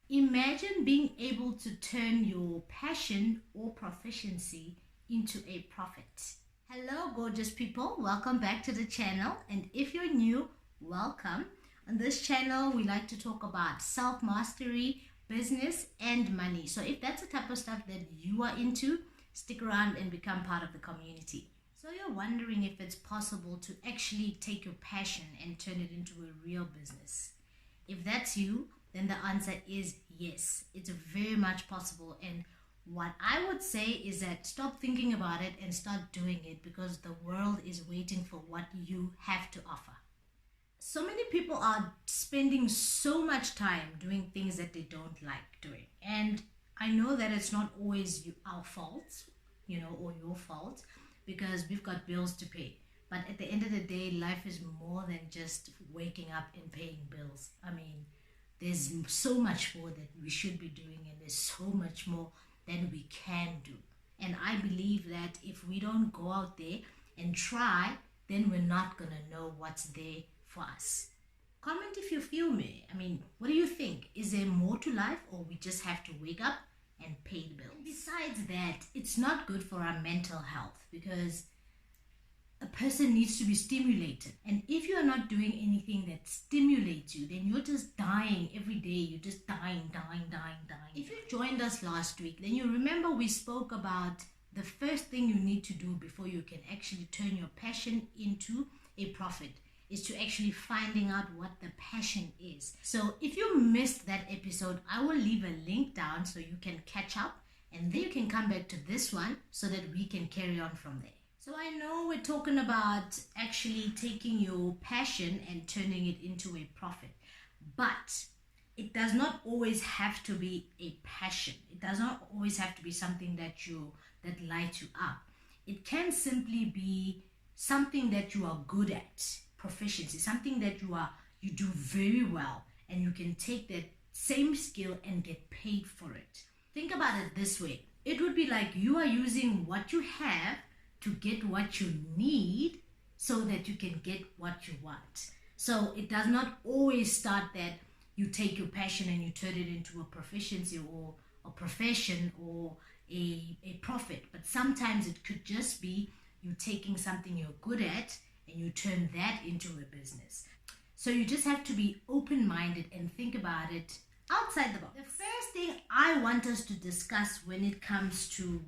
Imagine being able to turn your passion or proficiency into a profit. Hello, gorgeous people. Welcome back to the channel. And if you're new, welcome. On this channel, we like to talk about self mastery, business, and money. So if that's the type of stuff that you are into, stick around and become part of the community. So you're wondering if it's possible to actually take your passion and turn it into a real business. If that's you, then the answer is yes. It's very much possible. And what I would say is that stop thinking about it and start doing it, because the world is waiting for what you have to offer. So many people are spending so much time doing things that they don't like doing. And I know that it's not always our fault, or your fault, because we've got bills to pay. But at the end of the day, life is more than just waking up and paying bills. I mean, there's so much more that we should be doing, and there's so much more than we can do. And I believe that if we don't go out there and try, then we're not going to know what's there for us. Comment if you feel me. I mean, what do you think? Is there more to life, or we just have to wake up and pay the bills? Besides that, it's not good for our mental health, because a person needs to be stimulated. And if you are not doing anything that stimulates you, then you're just dying every day. You're just dying. If you joined us last week, then you remember we spoke about the first thing you need to do before you can actually turn your passion into a profit is to actually finding out what the passion is. So if you missed that episode, I will leave a link down so you can catch up, and then you can come back to this one so that we can carry on from there. So I know we're talking about actually taking your passion and turning it into a profit, but it does not always have to be a passion. It does not always have to be something that lights you up. It can simply be something that you are good at, proficiency, something that you do very well, and you can take that same skill and get paid for it. Think about it this way. It would be like you are using what you have to get what you need so that you can get what you want. So it does not always start that you take your passion and you turn it into a proficiency or a profession or a profit. But sometimes it could just be you taking something you're good at and you turn that into a business. So you just have to be open-minded and think about it outside the box. The first thing I want us to discuss when it comes to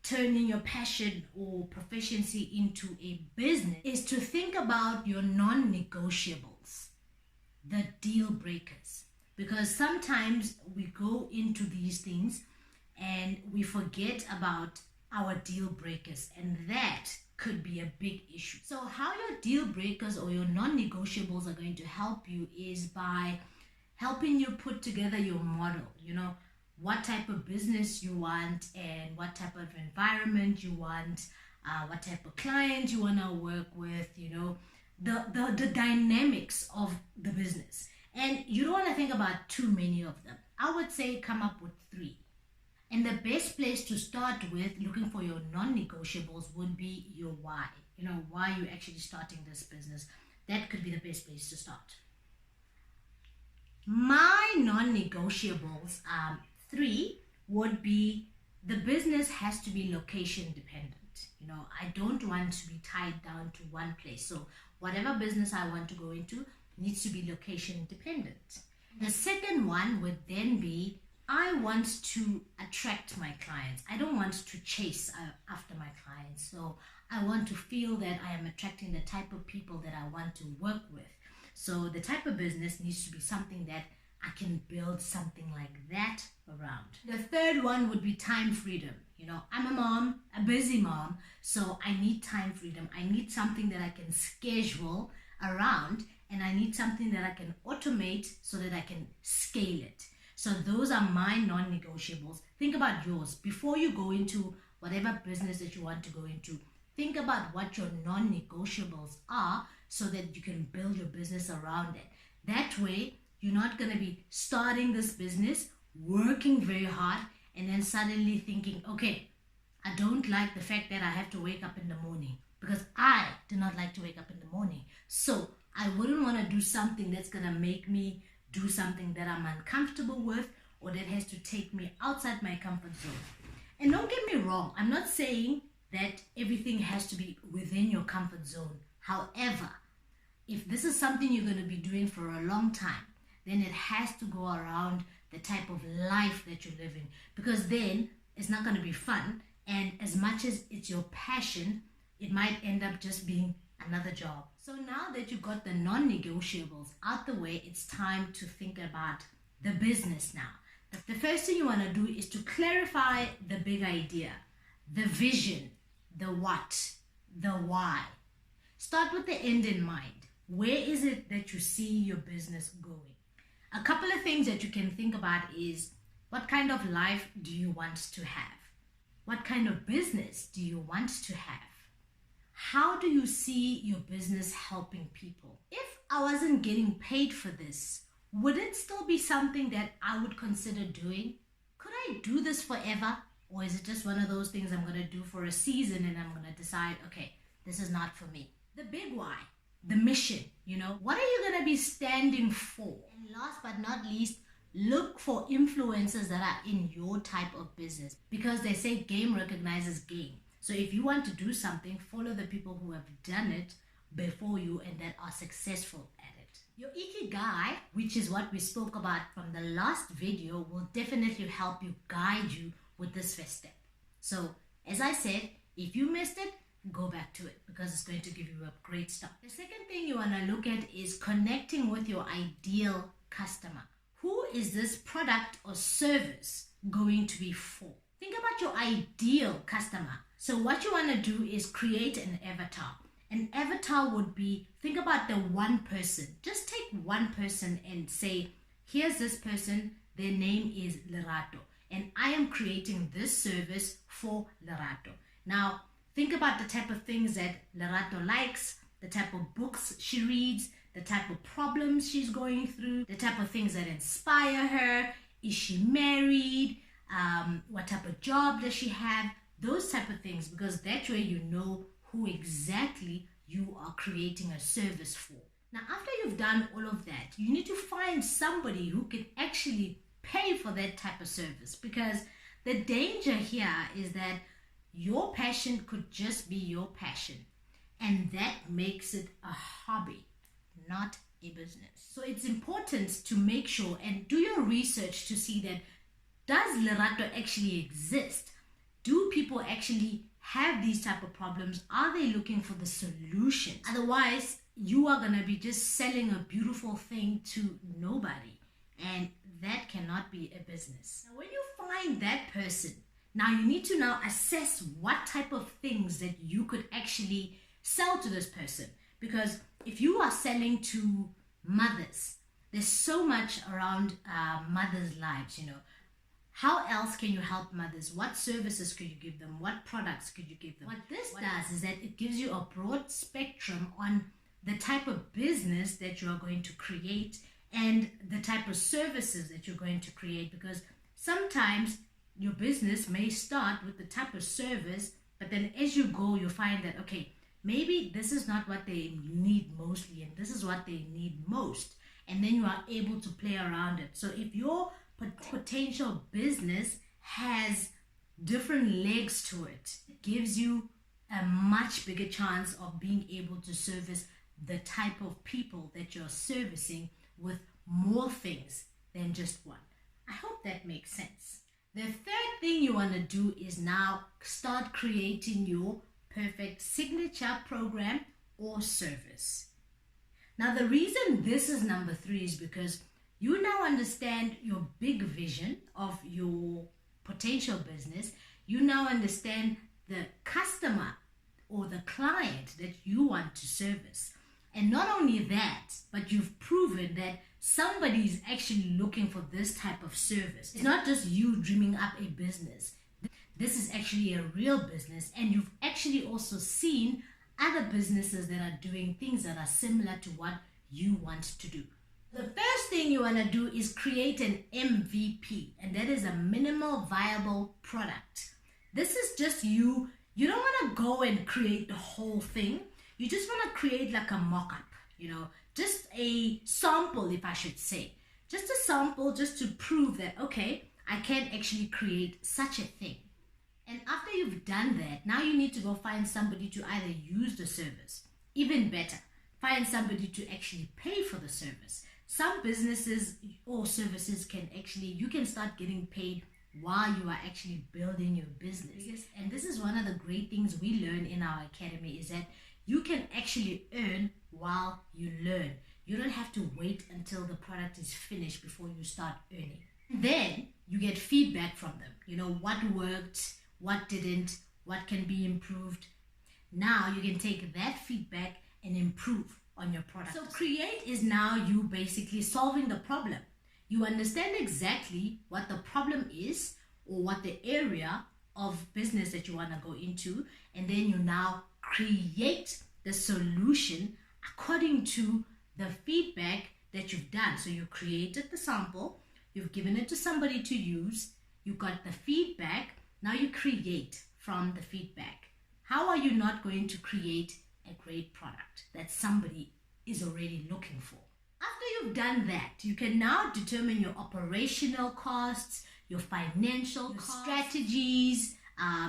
turning your passion or proficiency into a business is to think about your non-negotiables, the deal breakers. Because sometimes we go into these things and we forget about our deal breakers, and that could be a big issue. So how your deal breakers or your non-negotiables are going to help you is by helping you put together your model, what type of business you want and what type of environment you want, what type of client you want to work with, the dynamics of the business. And you don't want to think about too many of them. I would say come up with 3. And the best place to start with looking for your non-negotiables would be your why. Why you're actually starting this business. That could be the best place to start. My non-negotiables 3 would be the business has to be location dependent. I don't want to be tied down to one place. So whatever business I want to go into needs to be location dependent. The second one would then be I want to attract my clients. I don't want to chase after my clients. So I want to feel that I am attracting the type of people that I want to work with. So the type of business needs to be something that I can build something like that around. The third one would be time freedom. I'm a mom, a busy mom, so I need time freedom. I need something that I can schedule around, and I need something that I can automate so that I can scale it. So those are my non-negotiables. Think about yours. Before you go into whatever business that you want to go into, think about what your non-negotiables are so that you can build your business around it. That way, you're not going to be starting this business, working very hard, and then suddenly thinking, okay, I don't like the fact that I have to wake up in the morning, because I do not like to wake up in the morning. So I wouldn't want to do something that's going to make me do something that I'm uncomfortable with or that has to take me outside my comfort zone. And don't get me wrong, I'm not saying that everything has to be within your comfort zone. However, if this is something you're going to be doing for a long time, then it has to go around the type of life that you're living, because then it's not going to be fun. And as much as it's your passion, it might end up just being another job. So now that you got the non-negotiables out the way, it's time to think about the business now. The first thing you want to do is to clarify the big idea, the vision, the what, the why. Start with the end in mind. Where is it that you see your business going? A couple of things that you can think about is, what kind of life do you want to have? What kind of business do you want to have? How do you see your business helping people? If I wasn't getting paid for this, would it still be something that I would consider doing? Could I do this forever? Or is it just one of those things I'm going to do for a season and I'm going to decide, okay, this is not for me? The big why, the mission, what are you going to be standing for? And last but not least, look for influencers that are in your type of business, because they say game recognizes game. So if you want to do something, follow the people who have done it before you and that are successful at it. Your ikigai, which is what we spoke about from the last video, will definitely help you, guide you with this first step. So as I said, if you missed it, go back to it, because it's going to give you a great start. The second thing you want to look at is connecting with your ideal customer. Who is this product or service going to be for? Think about your ideal customer. So what you want to do is create an avatar. An avatar would be, think about the one person. Just take one person and say, here's this person, their name is Lerato, and I am creating this service for Lerato. Now, think about the type of things that Lerato likes, the type of books she reads, the type of problems she's going through, the type of things that inspire her. Is she married? What type of job does she have? Those type of things, because that way you know who exactly you are creating a service for. Now, after you've done all of that, you need to find somebody who can actually pay for that type of service, because the danger here is that your passion could just be your passion, and that makes it a hobby, not a business. So it's important to make sure and do your research to see that, does Lerato actually exist? Do people actually have these type of problems? Are they looking for the solution? Otherwise, you are going to be just selling a beautiful thing to nobody, and that cannot be a business. Now, when you find that person, now you need to now assess what type of things that you could actually sell to this person. Because if you are selling to mothers, there's so much around mothers' lives, How else can you help mothers? What services could you give them? What products could you give them? What this does is that it gives you a broad spectrum on the type of business that you are going to create and the type of services that you're going to create, because sometimes your business may start with the type of service, but then as you go, you find that, okay, maybe this is not what they need mostly, and this is what they need most. And then you are able to play around it. So if your potential business has different legs to it, it gives you a much bigger chance of being able to service the type of people that you're servicing with more things than just one. I hope that makes sense. The third thing you want to do is now start creating your perfect signature program or service. Now, the reason this is number 3 is because you now understand your big vision of your potential business. You now understand the customer or the client that you want to service. And not only that, but you've proven that somebody is actually looking for this type of service. It's not just you dreaming up a business. This is actually a real business, and you've actually also seen other businesses that are doing things that are similar to what you want to do. The first thing you want to do is create an MVP, and that is a minimal viable product. This is just you. You don't want to go and create the whole thing. You just want to create like a mock-up, just a sample, if I should say. Just a sample, just to prove that, okay, I can actually create such a thing. And after you've done that, now you need to go find somebody to either use the service. Even better, find somebody to actually pay for the service. Some businesses or services you can start getting paid while you are actually building your business. And this is one of the great things we learn in our academy, is that you can actually earn while you learn. You don't have to wait until the product is finished before you start earning. Then you get feedback from them. You know, what worked, what didn't, what can be improved. Now you can take that feedback and improve on your product. So create is now you basically solving the problem. You understand exactly what the problem is or what the area of business that you want to go into, and then you now create the solution according to the feedback that you've done. So you created the sample, you've given it to somebody to use, you got the feedback, now you create from the feedback. How are you not going to create a great product that somebody is already looking for? After you've done that, you can now determine your operational costs, your financial costs, strategies,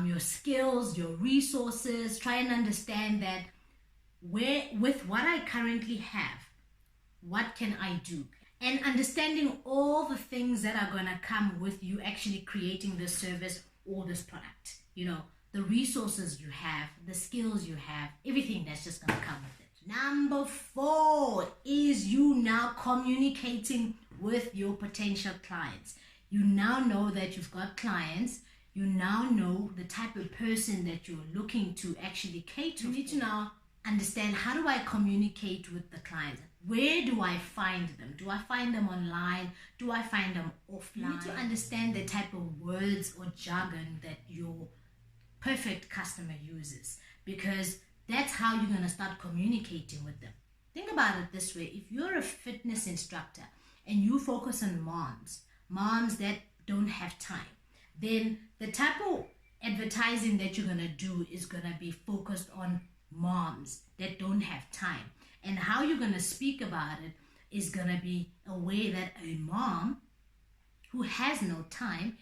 your skills, your resources. Try and understand that with what I currently have, what can I do? And understanding all the things that are going to come with you actually creating this service or this product. You know, the resources you have, the skills you have, everything that's just going to come with it. Number 4 is you now communicating with your potential clients. You now know that you've got clients. You now know the type of person that you're looking to actually cater. You need to now understand, how do I communicate with the clients? Where do I find them? Do I find them online? Do I find them offline? You need to understand the type of words or jargon that your perfect customer uses, because that's how you're going to start communicating with them. Think about it this way. If you're a fitness instructor and you focus on moms that don't have time, then the type of advertising that you're going to do is going to be focused on moms that don't have time. And how you're going to speak about it is going to be a way that a mom who has no time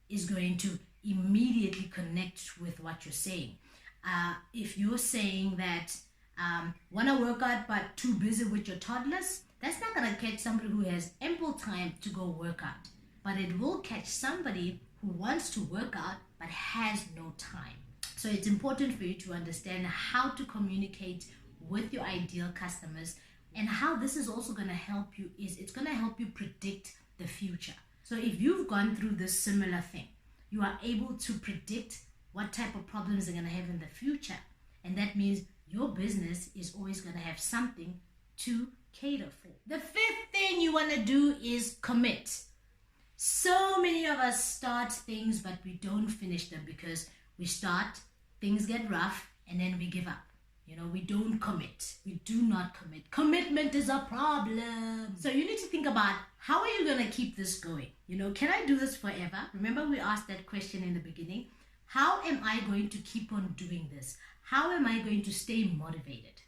is going to immediately connect with what you're saying. If you're saying that want to work out but too busy with your toddlers, that's not going to catch somebody who has ample time to go work out. But it will catch somebody who wants to work out but has no time. So it's important for you to understand how to communicate with your ideal customers, and how this is also going to help you is it's going to help you predict the future. So if you've gone through this similar thing, you are able to predict what type of problems they're going to have in the future. And that means your business is always going to have something to cater for. The 5th thing you want to do is commit. So many of us start things, but we don't finish them because we start, things get rough, and then we give up. You know, we don't commit. We do not commit. Commitment is a problem. So you need to think about, how are you going to keep this going? You know, can I do this forever? Remember we asked that question in the beginning. How am I going to keep on doing this? How am I going to stay motivated?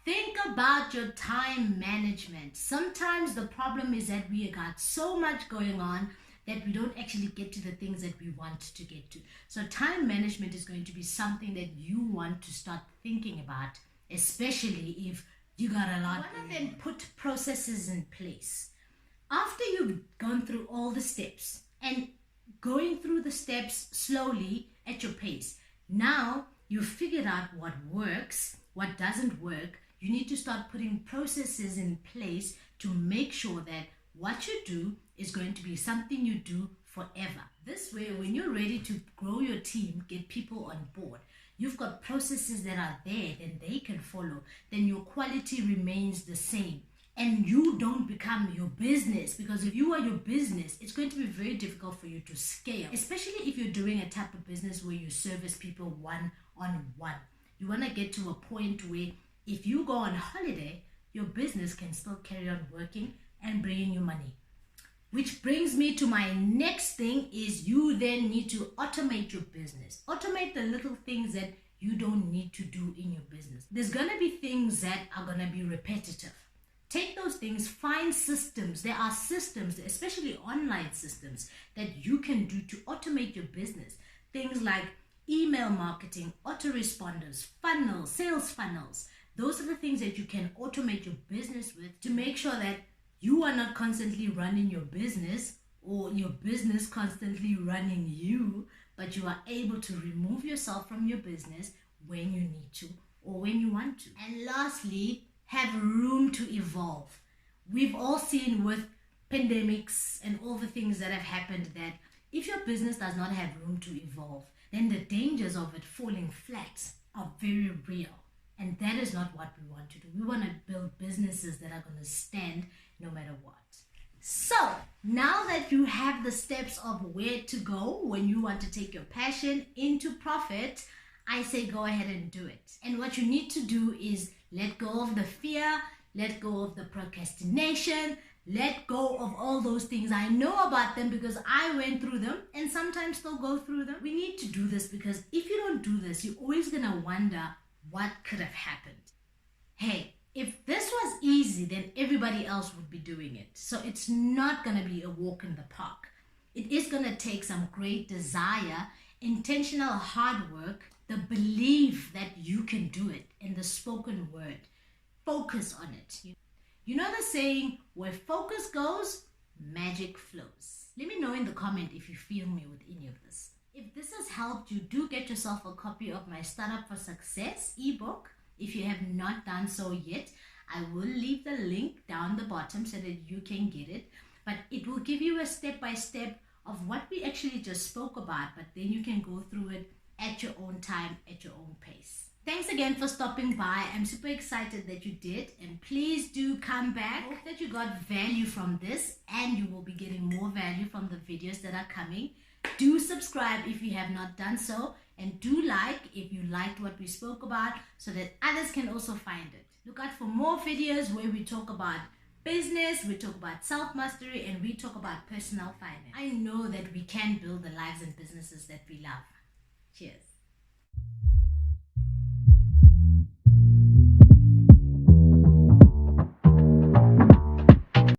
Think about your time management. Sometimes the problem is that we got so much going on that we don't actually get to the things that we want to get to. So time management is going to be something that you want to start thinking about, especially if you got a lot. One of them, put processes in place. After you've gone through all the steps and going through the steps slowly at your pace, now you've figured out what works, what doesn't work. You need to start putting processes in place to make sure that what you do is going to be something you do forever. This way, when you're ready to grow your team, get people on board, you've got processes that are there, then they can follow. Then your quality remains the same. And you don't become your business, because if you are your business, it's going to be very difficult for you to scale, especially if you're doing a type of business where you service people one-on-one. You want to get to a point where if you go on holiday, your business can still carry on working and bringing you money. Which brings me to my next thing, is you then need to automate your business. Automate the little things that you don't need to do in your business. There's going to be things that are going to be repetitive. Take those things, find systems. There are systems, especially online systems, that you can do to automate your business. Things like email marketing, autoresponders, funnels, sales funnels. Those are the things that you can automate your business with to make sure that you are not constantly running your business or your business constantly running you, but you are able to remove yourself from your business when you need to or when you want to. And lastly, have room to evolve. We've all seen with pandemics and all the things that have happened that if your business does not have room to evolve, then the dangers of it falling flat are very real. And that is not what we want to do. We want to build businesses that are going to stand no matter what. So now that you have the steps of where to go when you want to take your passion into profit, I say go ahead and do it. And what you need to do is let go of the fear, let go of the procrastination, let go of all those things. I know about them because I went through them and sometimes still go through them. We need to do this because if you don't do this, you're always going to wonder what could have happened. Hey, if this was easy, then everybody else would be doing it. So it's not going to be a walk in the park. It is going to take some great desire, intentional hard work, the belief that you can do it, and the spoken word. Focus on it. You know the saying, where focus goes, magic flows. Let me know in the comment if you feel me with any of this. If this has helped you, do get yourself a copy of my Startup for Success ebook. If you have not done so yet, I will leave the link down the bottom so that you can get it. But it will give you a step-by-step of what we actually just spoke about, but then you can go through it at your own time, at your own pace. Thanks again for stopping by. I'm super excited that you did, and please do come back. I hope that you got value from this, and you will be getting more value from the videos that are coming. Do subscribe if you have not done so, and do like if you liked what we spoke about so that others can also find it. Look out for more videos where we talk about business, we talk about self-mastery, and we talk about personal finance. I know that we can build the lives and businesses that we love. Cheers.